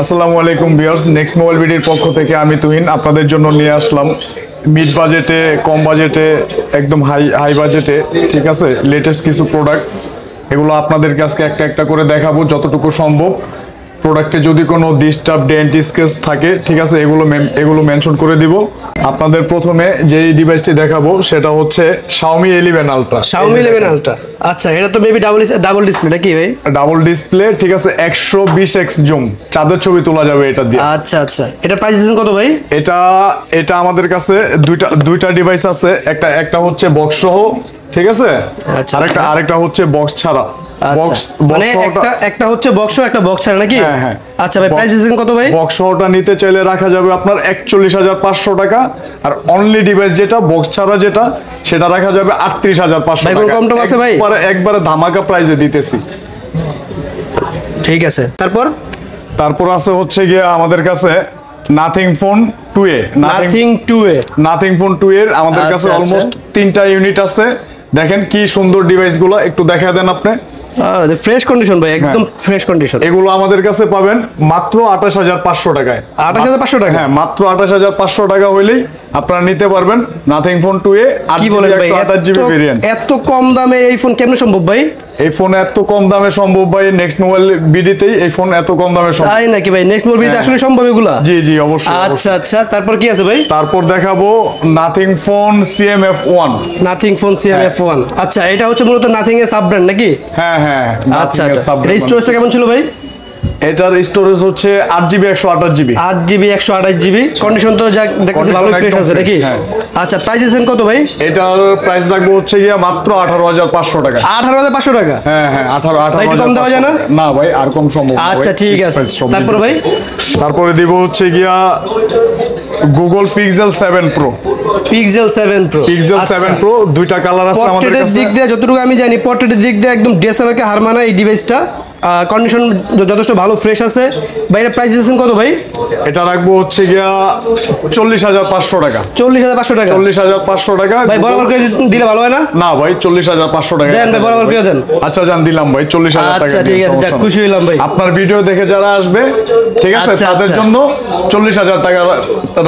আসসালামু আলাইকুম viewers, next mobile ভিডিওর পক্ষ থেকে আমি তুহিন আপনাদের জন্য নিয়ে আসলাম মিড বাজেটে, কম বাজেটে, একদম হাই বাজেটে, ঠিক আছে, লেটেস্ট কিছু প্রোডাক্ট। এগুলো আপনাদেরকে আজকে একটা একটা করে দেখাবো যতটুকু সম্ভব। প্রোডাক্টে যদি কোনো ডিস্টার্ব ডেন্ট স্কেচ থাকে, ঠিক আছে, এগুলো মেনশন করে দিব। আপনাদের প্রথমে যেই ডিভাইসটি দেখাবো সেটা হচ্ছে Xiaomi 11 Ultra। Xiaomi 11 Ultra, আচ্ছা, এটা তো মেবি ডাবল ডিসপ্লে নাকি ভাই? ডাবল ডিসপ্লে, ঠিক আছে, 120x জুম, চাঁদের ছবি তোলা যাবে এটা দিয়ে। আচ্ছা আচ্ছা, এটা প্রাইস দিচ্ছেন কত ভাই? এটা আমাদের কাছে দুইটা ডিভাইস আছে, একটা হচ্ছে বক্স সহ, ঠিক আছে, আচ্ছা, আরেকটা হচ্ছে বক্স ছাড়া। মানে একটা হচ্ছে বক্স, একটা বক্স ছাড়া নাকি? হ্যাঁ। আচ্ছা ভাই, প্রাইস দিচ্ছেন কত ভাই? বক্স সহটা নিতে চাইলে রাখা যাবে আপনার 41,500 টাকা, আর অনলি ডিভাইস যেটা বক্স ছাড়া যেটা সেটা রাখা যাবে 38,500 টাকা। কম টম আছে ভাই? একবারে ধামাকা প্রাইসে দিতেছি। ঠিক আছে, তারপর আছে হচ্ছে গিয়ে আমাদের কাছে nothing phone 2A। Nothing phone 2 এর আমাদের কাছে অলমোস্ট 3টা ইউনিট আছে। দেখেন কি সুন্দর ডিভাইসগুলো, একটু দেখা দেন আপনি। ফ্রেশ কন্ডিশন ভাই, একদম ফ্রেশ কন্ডিশন। এগুলো আমাদের কাছে পাবেন মাত্র 28,500 টাকায়। 28,500 টাকা? হ্যাঁ, মাত্র 28,500 টাকা হইলেই আপনারা নিতে পারবেন নাথিং ফোন 2A। কি বলেন ভাই, 128GB ভেরিয়েন্ট। এত কম দামে এই ফোন কেমনে সম্ভব ভাই? এই ফোন এত কম দামে সম্ভব ভাই, নেক্সট মোবাইল বিডিতেই এই ফোন এত কম দামে সম্ভব। তাই নাকি ভাই? নেক্সট মোবাইল বিডিতে আসলে সম্ভব এগুলা? জি অবশ্যই। আচ্ছা আচ্ছা, তারপর কি আছে ভাই? তারপর দেখাবো nothing phone CMF1। Nothing phone CMF1, আচ্ছা, এটা হচ্ছে মূলত নাথিং এর সাব ব্র্যান্ড নাকি? হ্যাঁ। আচ্ছা, এর স্টোরেজটা কেমন ছিল ভাই? এটার স্টোরেজ হচ্ছে 8GB 128GB। 8GB 128GB, condition তো যা দেখতেছি ভালোই ফ্রেশ আছে নাকি? আচ্ছা, প্রাইস দিচ্ছেন কত ভাই? এটার প্রাইস রাখবো হচ্ছে গিয়া মাত্র 18,500 টাকা। 18,500 টাকা? হ্যাঁ, 18,000 কম দেওয়া যায় না? না ভাই, আর কম সম্ভব না। আচ্ছা ঠিক আছে, তারপর ভাই? তারপরে দিব হচ্ছে গিয়া Google Pixel 7 Pro। Pixel 7 Pro দুইটা কালার আছে আমাদের কাছে। দিক দিয়ে যতটুকু আমি জানি, পোর্ট্রেটের দিক দিয়ে একদম DSLR কে হার মানায় এই ডিভাইসটা। কন্ডিশন যথেষ্ট ভালো ফ্রেশ আছে ভাই। এটা প্রাইস দিচ্ছেন কত ভাই? এটা রাখবো হচ্ছে গিয়া 40,500 টাকা। 40,500 টাকা? 40,500 টাকা ভাই, বরাবর করে দিলে ভালো হয় না? না ভাই, 40,500 টাকা দেন ভাই, বরাবর করে দেন। আচ্ছা জান, দিলাম ভাই 40,000 টাকা। আচ্ছা ঠিক আছে, খুশি হলাম ভাই। আপনার ভিডিও দেখে যারা আসবে, ঠিক আছে, তাদের জন্য 40,000 টাকা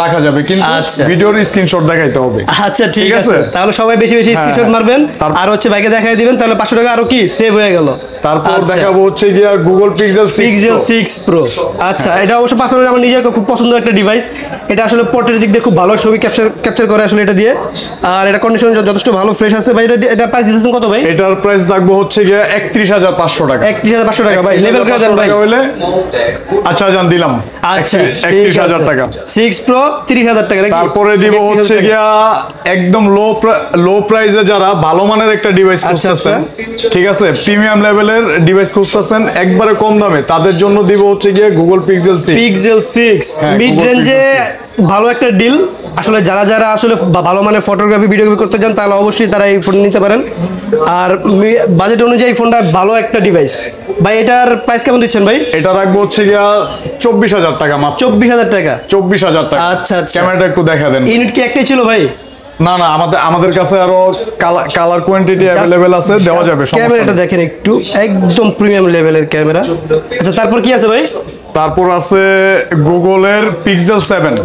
রাখা যাবে, কিন্তু ভিডিওর স্ক্রিনশট দেখাইতে হবে। আচ্ছা ঠিক আছে, তাহলে সবাই বেশি স্ক্রিনশট মারবেন, আর হচ্ছে ভাইকে দেখাই দিবেন, তাহলে 500 টাকা আরো কি সেভ হয়ে গেল। তারপর দেখাবো হচ্ছে গিয়া Google Pixel 6 Pro। আচ্ছা, এটা অবশ্য পার্সোনালি আমার নিজের খুব পছন্দের একটা ডিভাইস। এটা আসলে পোর্ট্রেটের দিক দিয়ে খুব ভালো ছবি ক্যাপচার করে আসলে এটা দিয়ে, আর এটা কন্ডিশন যথেষ্ট ভালো ফ্রেশ আছে ভাই। এটা প্রাইস দিতেছেন কত ভাই? এটার প্রাইস রাখবো হচ্ছে গিয়া 31,500 টাকা। 31,500 টাকা ভাই, লেভেল করে দেন ভাই। আচ্ছা জান, দিলাম। আচ্ছা, 31,000 টাকা। 6 Pro 30,000 টাকা নাকি? তারপরে দিব হচ্ছে গিয়া একদম লো প্রাইসে যারা ভালো মানের একটা ডিভাইস খুঁজতেছেন, ঠিক আছে, প্রিমিয়াম লেভেলের ডিভাইস খুঁজতেছেন একবারে কম দামে, তাদের জন্য দিব হচ্ছে গিয়ে Google Pixel 6। মিড রেঞ্জে ভালো একটা ডিল। আসলে যারা আসলে ভালো মানে ফটোগ্রাফি ভিডিওগ্রাফি করতে চান, তাহলে অবশ্যই তারা এই ফোন নিতে পারেন। আর বাজেট অনুযায়ী ফোনটা ভালো একটা ডিভাইস ভাই। এটার প্রাইস কেমন দিচ্ছেন ভাই? এটা রাখবো হচ্ছে গিয়া 24,000 টাকা মাত্র। 24,000 টাকা? 24,000 টাকা। আচ্ছা, ক্যামেরাটা একটু দেখা দেন। ইউনিট কি একটাই ছিল ভাই? না, আমাদের কাছে আরো কালার কোয়ান্টিটি अवेलेबल আছে, দেওয়া যাবে। ক্যামেরাটা দেখেন একটু, একদম প্রিমিয়াম লেভেলের ক্যামেরা। আচ্ছা, তারপর কি আছে ভাই? তারপর আছে গুগলের Pixel 7।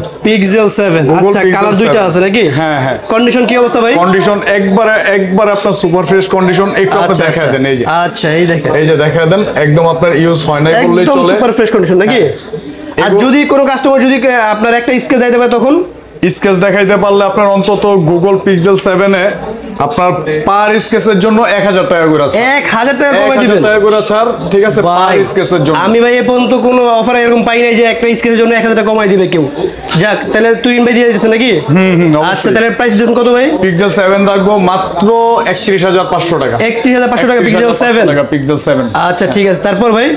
আচ্ছা, কালার দুইটা আছে নাকি? হ্যাঁ। কন্ডিশন কি অবস্থা ভাই? কন্ডিশন একবারে আপনার সুপার ফ্রেশ কন্ডিশন। একটু আপনি দেখায় দেন। এই যে, আচ্ছা, এই যে দেখায় দেন, একদম আপনার ইউজ হয় নাই বললেই চলে, সুপার ফ্রেশ কন্ডিশন নাকি? আর যদি কোনো কাস্টমার যদি আপনার একটা স্কেচ দিতে পারে, তখন স্কেচ দেখাইতে পারলে আপনার অন্তত Google Pixel 7 এ আপনার পার স্কেচের জন্য 1,000 টাকা করে আছে। 1,000 টাকা কমাই দিবেন? 1,000 টাকা করে ছাড়, ঠিক আছে, পার স্কেচের জন্য। আমি ভাই এ পর্যন্ত কোনো অফার এরকম পাই নাই যে একটা স্কেচের জন্য 1,000 টাকা কমাই দিবে কেউ। যাক, তাহলে তুই ভাই দিয়ে দিচ্ছেন নাকি? আচ্ছা, তাহলে প্রাইস দিচ্ছেন কত ভাই? Pixel 7 রাখবো মাত্র 31,500 টাকা। 31,500 টাকা Pixel 7। আচ্ছা ঠিক আছে, তারপর ভাই?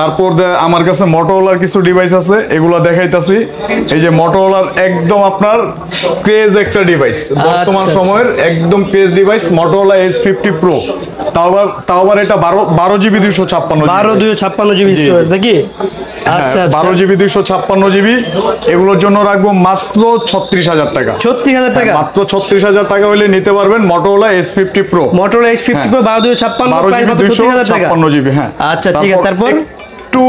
তারপর আমার কাছে Motorola কিছু ডিভাইস আছে, এগুলো দেখাইতাছি। এই যে Motorola একদম আপনার ক্রেজ একটা ডিভাইস, বর্তমান সময়ের একদম craze device, Motorola S50 Pro। তাও আবার এটা 12GB 256GB স্টোরেজ নাকি? আচ্ছা, 12GB 256GB। এগুলোর জন্য রাখবো মাত্র 36,000 টাকা। 36,000 টাকা? মাত্র 36,000 টাকা হলে নিতে পারবেন Motorola S50 Pro। 12 256, প্রাইস মাত্র 36,000 টাকা। 256GB। হ্যাঁ, আচ্ছা ঠিক আছে, তারপর? একটু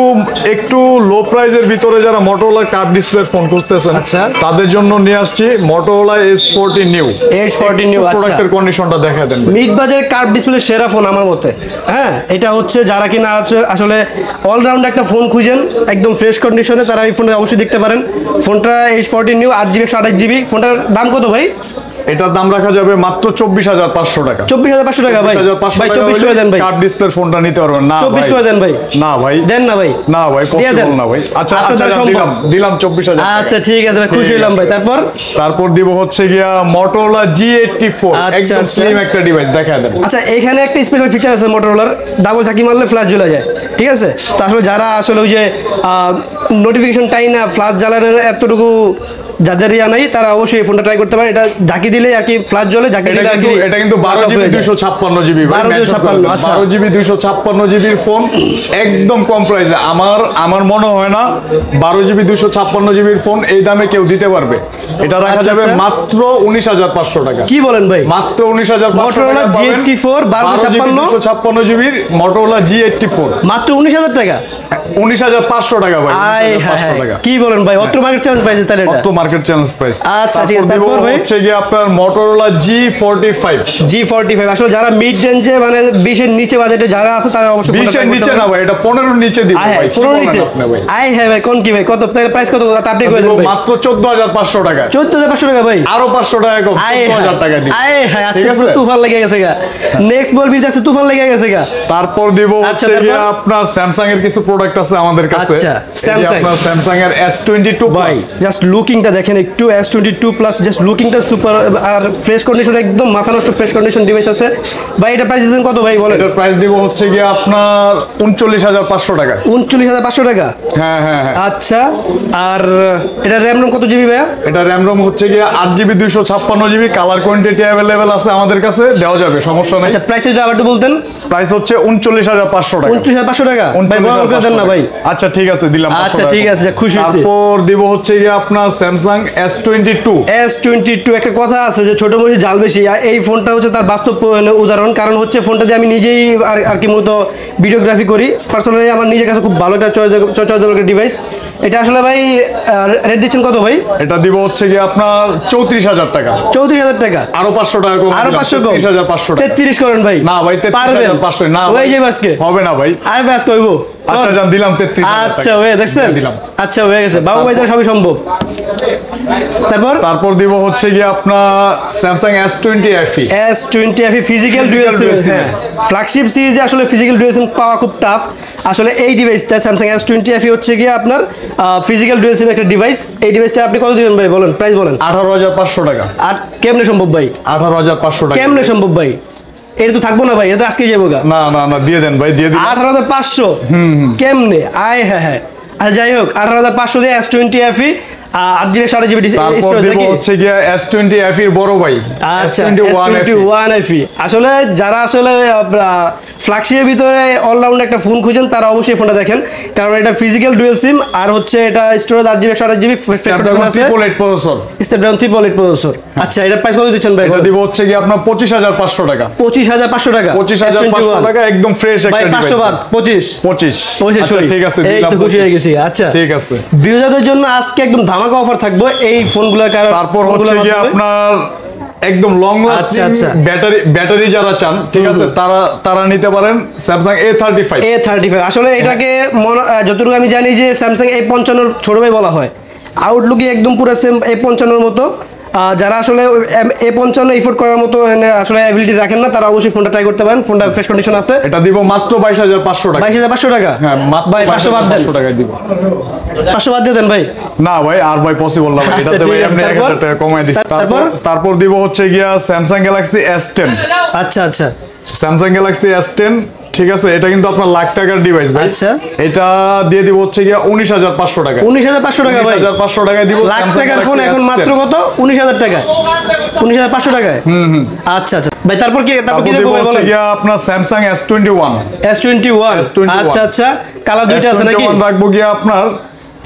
একটু লো প্রাইজের ভিতরে যারা Motorola কার্ভ ডিসপ্লে ফোন খুঁজতেছেন আচ্ছা। তাদের জন্য নিয়ে আসছি Motorola S40 new. S40 new, আচ্ছা। প্রোডাক্টের কন্ডিশনটা দেখায় দেন। মিড বাজারের কার্ভ ডিসপ্লে সেরা ফোন আমার মতে। হ্যাঁ, এটা হচ্ছে যারা কিনা আসলে অলরাউন্ড একটা ফোন খুঁজেন একদম ফ্রেশ কন্ডিশনে, তারা এই ফোনটা অবশ্যই দেখতে পারেন। ফোনটা S40 নিউ 8GB 128GB। ফোনটার দাম কত ভাই? এটার দাম রাখা যাবে মাত্র 24,500 টাকা। 24,500 টাকা ভাই। ভাই 24 করে দেন ভাই। কার্ভ ডিসপ্লে ফোনটা নিতে পারবেন না 24 করে দেন ভাই। না ভাই, দেন না ভাই। না ভাই, দিয়ে দেন পসিবল না ভাই। আচ্ছা আপনার দ্বারা সম্ভব। দিলাম 24,000 টাকা। আচ্ছা ঠিক আছে ভাই, খুশি হলাম ভাই। তারপর দিব হচ্ছে গিয়া Motorola G84, আচ্ছা, একদম আচ্ছা। স্লিম একটা ডিভাইস দেখায় দেন। আচ্ছা, এখানে একটা স্পেশাল ফিচার আছে মোটরোলার, ডাবল ঝাঁকি মারলে ফ্ল্যাশ জ্বলে যায়। ঠিক আছে, তো আসলে যারা আসলে ওই যে নোটিফিকেশন টাই না ফ্ল্যাশ জ্বালানোর এতটুকু যাদের ইয়া নাই, তারা অবশ্যই এই ফোনটা ট্রাই করতে পারে। এটা ঝাঁকি দিলে আর কি ফ্ল্যাশ জ্বলে, ঝাঁকি দিলে আর কি এটা কিন্তু 12GB 256GB 12GB, আচ্ছা। 12GB 256GB ফোন একদম কম প্রাইসে। আমার মনে হয় না 12GB 256GB ফোন এই দামে কেউ দিতে পারবে। এটা রাখা আচ্ছা, যাবে আচ্ছা। মাত্র 19,500 টাকা। কি বলেন ভাই? মাত্র 19,500 Motorola টাকা পাবেন। G84 256GB Motorola G84 মাত্র 19,000 টাকা। 19,500 টাকা ভাই। আয় হ্যাঁ 19,500 টাকা। কি বলেন ভাই? অত মার্কেট চ্যালেঞ্জ পাইছে তাহলে এটা। অত মার্কেট চ্যালেঞ্জ প্রাইস। আচ্ছা, ঠিক আছে। তারপর ভাই হচ্ছে গিয়ে আপনার Motorola G45। G45 আসলে যারা মিড রেঞ্জে মানে 20 এর নিচে বাজেটে যারা আছে তারা অবশ্যই 20 এর নিচে না ভাই, এটা 15 এর নিচে দিব ভাই। 15 নিচে। আয় হ্যাঁ ভাই, কোন কি ভাই? কত প্রাইস কত আপনি করে দেন ভাই? মাত্র 14,500 টাকা। 14,500 টাকা ভাই। আরো 500 টাকা কম, 14,000 টাকা দিব। আয় হ্যাঁ, আজকে ঠিক আছে? পুরো তুফান লেগে গেছে গা। নেক্সট বল বিজ আছে, তুফান লেগে গেছে গা। তারপর দিব আচ্ছা, হচ্ছে গিয়ে তারপর? আপনার স্যামসাং এর কিছু প্রোডাক্ট আছে আমাদের কাছে। আচ্ছা, এই যে Samsung। আপনার স্যামসাং এর S22 ভাই প্লাস। জাস্ট লুকিংটা দেখেন একটু, S22 প্লাস জাস্ট লুকিংটা সুপার, আর ফ্রেশ কন্ডিশন একদম মাথা নষ্ট ফ্রেশ কন্ডিশন ডিভাইস আছে ভাই। এটা প্রাইস দিবেন কত ভাই বলেন? এটার প্রাইস দিব হচ্ছে গিয়ে আপনার 39,500 টাকা। 39,500 টাকা। হ্যাঁ হ্যাঁ হ্যাঁ। আচ্ছা, আর এটা র্যাম রোম কত জিবি ভাইয়া? এটা র্যাম রোম হচ্ছে গিয়ে 8GB 256GB, colour quantity available আছে আমাদের কাছে, দেওয়া যাবে, সমস্যা নাই। আচ্ছা, প্রাইস যদি আবার একটু বলতেন। প্রাইস হচ্ছে 39,500 টাকা। 29,500 টাকা ভাই, বড় করে দেন না ভাই। আচ্ছা ঠিক আছে, দিলাম 500 আচ্ছা টাকা। ঠিক আছে, খুশি হয়েছি। তারপর দিব হচ্ছে গিয়ে আপনার স্যামসাং S22। S22 একটা কথা আছে যে ছোট মরিচ জাল বেশি, আর এই ফোনটা হচ্ছে তার বাস্তব উদাহরণ। কারণ হচ্ছে ফোনটা দিয়ে আমি নিজেই আর কি মূলত ভিডিওগ্রাফি করি। পার্সোনালি আমার নিজের কাছে খুব ভালো একটা চয়েসেবল ডিভাইস। এটা আসলে ভাই রেট দিচ্ছেন কত ভাই? এটা দিব হচ্ছে গিয়ে আপনার 34,000 টাকা। 34,000 টাকা। আরো 500 টাকা কম, আরো 500 কম, 33,500 টাকা। 33 করেন ভাই। না ভাই, পারবেন 33,500 না ওই ভাই, যে আজকে হবে না ভাই। আরে ব্যাস কইবো। আচ্ছা জান, দিলাম 33,000 আচ্ছা টাকা। হয়ে দেখছেন, দিলাম। আচ্ছা হয়ে গেছে বাবু ভাই, তার সবই সম্ভব। তারপর দিব হচ্ছে গিয়ে আপনার Samsung S20 FE। S20 FE physical dual SIM. হ্যাঁ, ফ্ল্যাগশিপ সিরিজে আসলে ফিজিক্যাল ডুয়াল সিম পাওয়া খুব টাফ। আসলে এই ডিভাইসটা স্যামসাং S20 FE হচ্ছে গিয়ে আপনার ফিজিক্যাল ডুয়াল সিম একটা ডিভাইস। এই ডিভাইসটা আপনি কত দিবেন ভাই বলেন? প্রাইস বলেন। 18,500 টাকা। আর কেমনে সম্ভব ভাই? 18,500 টাকা। কেমনে সম্ভব ভাই? এটা তো থাকবো না ভাই, এটা তো আজকে যাবো গা। না না না, দিয়ে দেন ভাই, দিয়ে দিন। 18,500 কেমনে? আয় হ্যাঁ হ্যাঁ। আচ্ছা যাই হোক, 18,500 দিয়ে S20 FE 8GB 6GB তারপর স্টোরেজ দিব নাকি? হচ্ছে গিয়ে S20 FE এর বড় ভাই, আচ্ছা, S21 S21 FE। আসলে যারা আসলে ফ্ল্যাগশিপের ভিতরে অলরাউন্ড একটা ফোন খুঁজেন তারা অবশ্যই ফোনটা দেখেন, কারণ এটা ফিজিক্যাল ডুয়াল সিম, আর হচ্ছে এটা storage 8GB 6GB Snapdragon 888 processor. Snapdragon 888 processor. আচ্ছা, এটা প্রাইস কত দিচ্ছেন ভাই? এটা দিব হচ্ছে গিয়ে আপনার 25,500 টাকা। 25,500 টাকা। 25,500 টাকা, একদম ফ্রেশ একটা ভাই ডিভাইস। 500 বাদ 25। 25। আচ্ছা, ঠিক আছে, এই দিলাম তো খুশি হয়ে 25 গেছি। আচ্ছা ঠিক আছে। বিউজারদের জন্য আজকে একদম ধামাকা অফার থাকবে এই ফোনগুলোর কারণে। তারপর হচ্ছে গিয়ে আপনার একদম লং লাস্টিং আচ্ছা। ব্যাটারি যারা চান, ঠিক আছে, তারা নিতে পারেন স্যামসাং A35। A35 আসলে এটাকে যতটুকু আমি জানি যে স্যামসাং A55 ছোট ভাই বলা হয়। আউটলুকই একদম পুরো সেম A55 মতো। যারা আসলে A55 এফোর্ড করার মতো আসলে অ্যাবিলিটি রাখেন না, তারা অবশ্যই ফোনটা ট্রাই করতে পারেন। ফোনটা ফ্রেশ কন্ডিশন আছে। এটা দিব মাত্র 22,500 টাকা। 22,500 টাকা। হ্যাঁ, মাত্র ভাই 500 বাদ দেন। 500 টাকা দিব। 500 বাদ দিয়ে দেন ভাই। না ভাই, আর ভাই পসিবল না ভাই, আচ্ছা, এটাতে ভাই ঠিক আছে, আপনি 1000 টাকা কমায় দিচ্ছি। তারপর দিব হচ্ছে গিয়া স্যামসাং গ্যালাক্সি S10। আচ্ছা আচ্ছা, স্যামসাং গ্যালাক্সি S10, ঠিক আছে, এটা কিন্তু আপনার লাখ টাকার ডিভাইস ভাই। আচ্ছা। এটা দিয়ে দিব হচ্ছে গিয়া 19,500 টাকা। 19,500 টাকা ভাই। 19,500 টাকায় দিব। লাখ টাকার ফোন এখন মাত্র কত? 19,000 টাকা। 19,500 টাকায়। আচ্ছা আচ্ছা ভাই, তারপর কি দিব হচ্ছে গিয়া আপনার স্যামসাং S21। S21। আচ্ছা আচ্ছা, কালার দুইটা আছে নাকি? S21 রাখবো গিয়া আপনার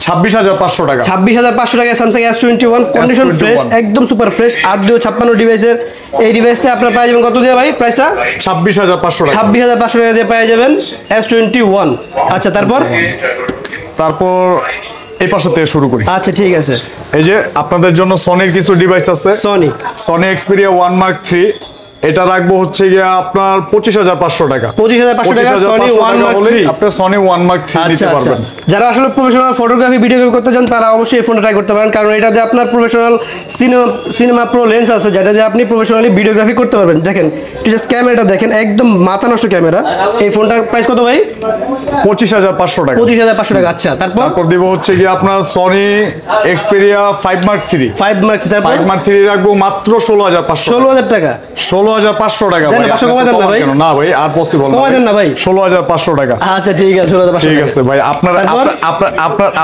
26,500 টাকা। 26,500 টাকায় স্যামসাং S21 কন্ডিশন ফ্রেশ, একদম সুপার ফ্রেশ 8/256 ডিভাইসের এই ডিভাইসটা আপনার পেয়ে যাবেন কত দিয়ে ভাই? প্রাইসটা 26,500 টাকা। 26,500 টাকা দিয়ে পেয়ে যাবেন S21। আচ্ছা তারপর এই পাশে থেকে শুরু করি। আচ্ছা ঠিক আছে, এই যে আপনাদের জন্য সনির কিছু ডিভাইস আছে। সনি এক্সপেরিয়া 1 Mark 3, এটা রাখবো হচ্ছে গিয়ে আপনার 25,500 টাকা। 25,500 টাকা সনি 1 Mark 3। আপনি সনি 1 Mark 3 নিতে পারবেন। যারা আসলে প্রফেশনাল ফটোগ্রাফি ভিডিওগ্রাফি করতে চান তারা অবশ্যই এই ফোনটা ট্রাই করতে পারেন, কারণ এটাতে আপনার প্রফেশনাল সিনেমা প্রো লেন্স আছে, যেটা দিয়ে আপনি প্রফেশনালি ভিডিওগ্রাফি করতে পারবেন। দেখেন একটু জাস্ট ক্যামেরাটা দেখেন, একদম মাথা নষ্ট ক্যামেরা। এই ফোনটার প্রাইস কত ভাই? 25,500 টাকা। 25,500 টাকা। আচ্ছা তারপর দিব হচ্ছে গিয়ে আপনার সনি এক্সপেরিয়া 5 Mark 3। 5 Mark 3 তারপর 5 Mark 3 রাখবো মাত্র 16,500। 16,000 টাকা। 16,500 টাকা ভাই। দেন 500 কমাই দেন না ভাই। না ভাই আর পসিবল না। কমাই দেন না ভাই। 16,500 টাকা। আচ্ছা ঠিক আছে 16,500 ঠিক আছে ভাই,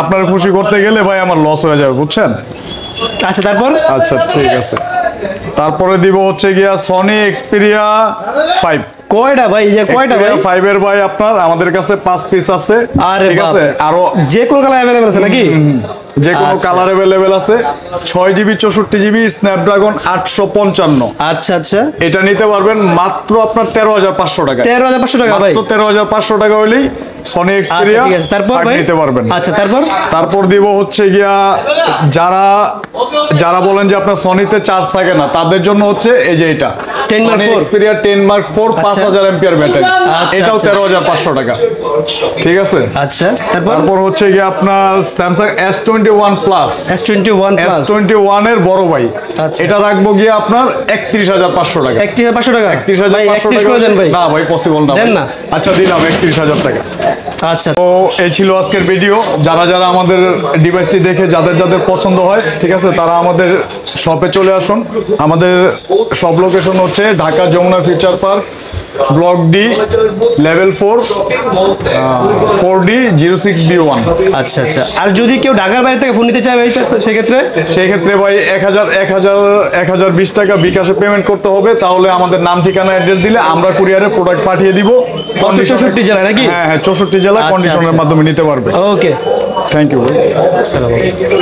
আপনার খুশি করতে গেলে ভাই আমার লস হয়ে যাবে, বুঝছেন? আচ্ছা তারপর আচ্ছা ঠিক আছে, তারপরে দিব হচ্ছে গিয়া সনি এক্সপেরিয়া 5। কয়টা ভাই? এই যে কয়টা ভাই? 5 এর ভাই আপনার আমাদের কাছে 5 পিস আছে। আরে ঠিক আছে, আরো যে কোন কালার अवेलेबल আছে নাকি? যে কোনো কালার अवेलेबल আছে। 6GB 64GB Snapdragon 855। আচ্ছা আচ্ছা, এটা নিতে পারবেন মাত্র আপনার 13,500 টাকা। 13,500 টাকা ভাই। মাত্র 13,500 টাকা হইলেই সনি এক্সপেরিয়া ঠিক আছে তারপর ভাই নিতে পারবেন। আচ্ছা তারপর দিব হচ্ছে গিয়া যারা বলেন যে আপনার সনিতে চার্জ থাকে না, তাদের জন্য হচ্ছে এই যে এটা 10 Mark 4 Xperia 10 Mark 4 5000 ampere battery. এটাও 13,500 টাকা। ঠিক আছে, আচ্ছা তারপর হচ্ছে গিয়া আপনার স্যামসাং S21 প্লাস। S21 এর বড় ভাই, এটা রাখবো গিয়ে আপনার 31,500 টাকা। 31,500 টাকা। 31,500 টাকা দেন ভাই। না ভাই পসিবল না। দেন না। আচ্ছা দিলাম 31,000 টাকা। আচ্ছা তো এই ছিল আজকের ভিডিও। যারা আমাদের ডিভাইসটি দেখে যাদের পছন্দ হয়, ঠিক আছে, তারা আমাদের শপে চলে আসুন। আমাদের সব লোকেশন হচ্ছে Dhaka Jamuna future park, block D, level 4, 4D 06B1। আচ্ছা আচ্ছা, আর যদি কেউ ঢাকার বাইরে থেকে ফোন নিতে চায় ভাই সেক্ষেত্রে ভাই 1,020 টাকা বিকাশে পেমেন্ট করতে হবে। তাহলে আমাদের নাম ঠিকানা অ্যাড্রেস দিলে আমরা কুরিয়ারে প্রোডাক্ট পাঠিয়ে দিব। 64 জেলায় নাকি? হ্যাঁ 64 জেলা কন্ডিশনের মাধ্যমে নিতে পারবে। ওকে, থ্যাংক ইউ। আসসালামু আলাইকুম।